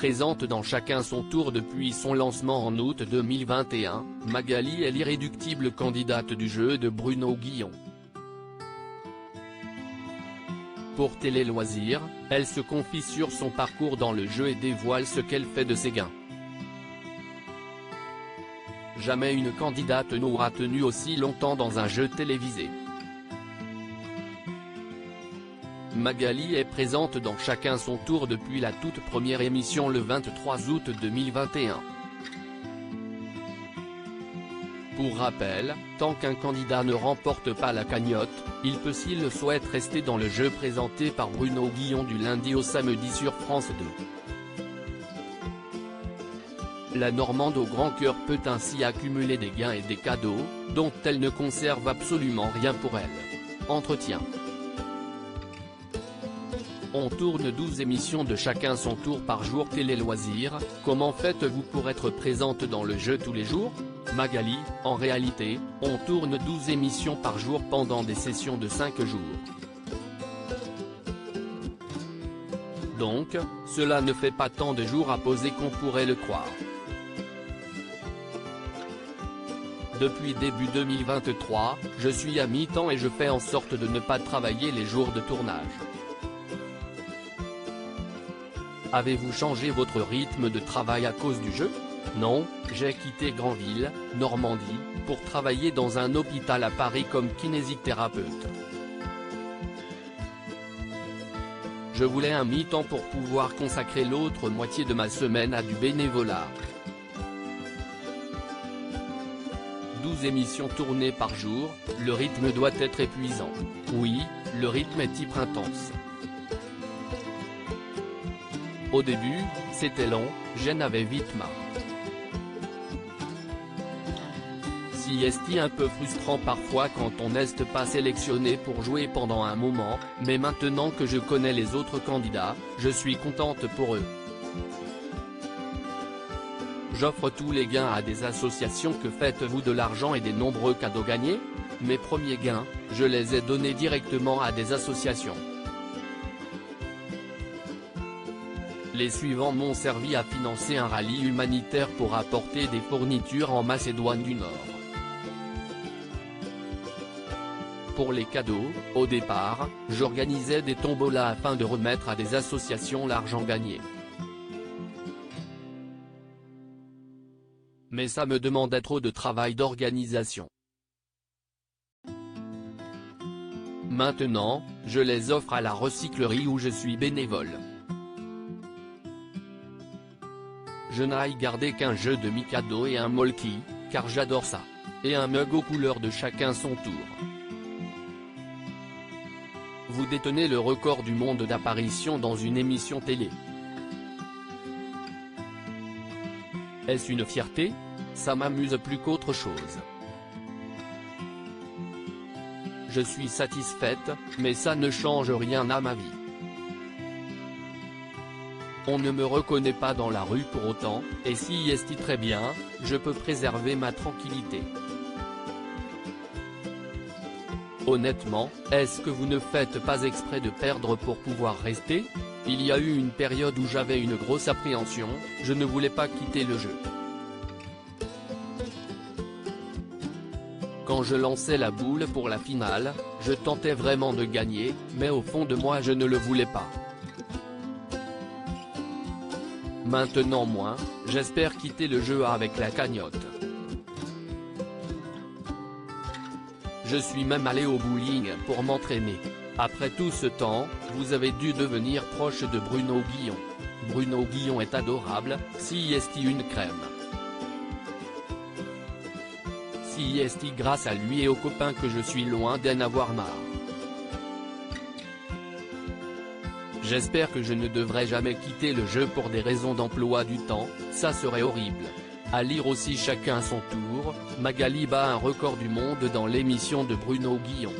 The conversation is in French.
présente dans Chacun son tour depuis son lancement en août 2021, Magali est l'irréductible candidate du jeu de Bruno Guillon. Pour Télé Loisirs, elle se confie sur son parcours dans le jeu et dévoile ce qu'elle fait de ses gains. Jamais une candidate n'aura tenu aussi longtemps dans un jeu télévisé. Magali est présente dans Chacun son tour depuis la toute première émission le 23 août 2021. Pour rappel, tant qu'un candidat ne remporte pas la cagnotte, il peut s'il le souhaite rester dans le jeu présenté par Bruno Guillon du lundi au samedi sur France 2. La Normande au grand cœur peut ainsi accumuler des gains et des cadeaux, dont elle ne conserve absolument rien pour elle. Entretien. On tourne 12 émissions de Chacun son tour par jour. Télé Loisirs, comment faites-vous pour être présente dans le jeu tous les jours? Magali, en réalité, on tourne 12 émissions par jour pendant des sessions de 5 jours. Donc, cela ne fait pas tant de jours à poser qu'on pourrait le croire. Depuis début 2023, je suis à mi-temps et je fais en sorte de ne pas travailler les jours de tournage. Avez-vous changé votre rythme de travail à cause du jeu? Non, j'ai quitté Granville, Normandie, pour travailler dans un hôpital à Paris comme kinésithérapeute. Je voulais un mi-temps pour pouvoir consacrer l'autre moitié de ma semaine à du bénévolat. 12 émissions tournées par jour, le rythme doit être épuisant. Oui, le rythme est hyper intense. Au début, c'était long, j'en avais vite marre. Si est un peu frustrant parfois quand on n'est pas sélectionné pour jouer pendant un moment, mais maintenant que je connais les autres candidats, je suis contente pour eux. J'offre tous les gains à des associations. Que faites-vous de l'argent et des nombreux cadeaux gagnés? Mes premiers gains, je les ai donnés directement à des associations. Les suivants m'ont servi à financer un rallye humanitaire pour apporter des fournitures en Macédoine du Nord. Pour les cadeaux, au départ, j'organisais des tombolas afin de remettre à des associations l'argent gagné. Mais ça me demandait trop de travail d'organisation. Maintenant, je les offre à la recyclerie où je suis bénévole. Je n'aille garder qu'un jeu de Mikado et un Molki, car j'adore ça. Et un mug aux couleurs de Chacun son tour. Vous détenez le record du monde d'apparition dans une émission télé. Est-ce une fierté? Ça m'amuse plus qu'autre chose. Je suis satisfaite, mais ça ne change rien à ma vie. On ne me reconnaît pas dans la rue pour autant, et si est très bien, je peux préserver ma tranquillité. Honnêtement, est-ce que vous ne faites pas exprès de perdre pour pouvoir rester? Il y a eu une période où j'avais une grosse appréhension, je ne voulais pas quitter le jeu. Quand je lançais la boule pour la finale, je tentais vraiment de gagner, mais au fond de moi je ne le voulais pas. Maintenant moins, j'espère quitter le jeu avec la cagnotte. Je suis même allé au bowling pour m'entraîner. Après tout ce temps, vous avez dû devenir proche de Bruno Guillon. Bruno Guillon est adorable, si est une crème. Si est grâce à lui et aux copains que je suis loin d'en avoir marre. J'espère que je ne devrai jamais quitter le jeu pour des raisons d'emploi du temps, ça serait horrible. À lire aussi Chacun son tour, Magali bat un record du monde dans l'émission de Bruno Guillon.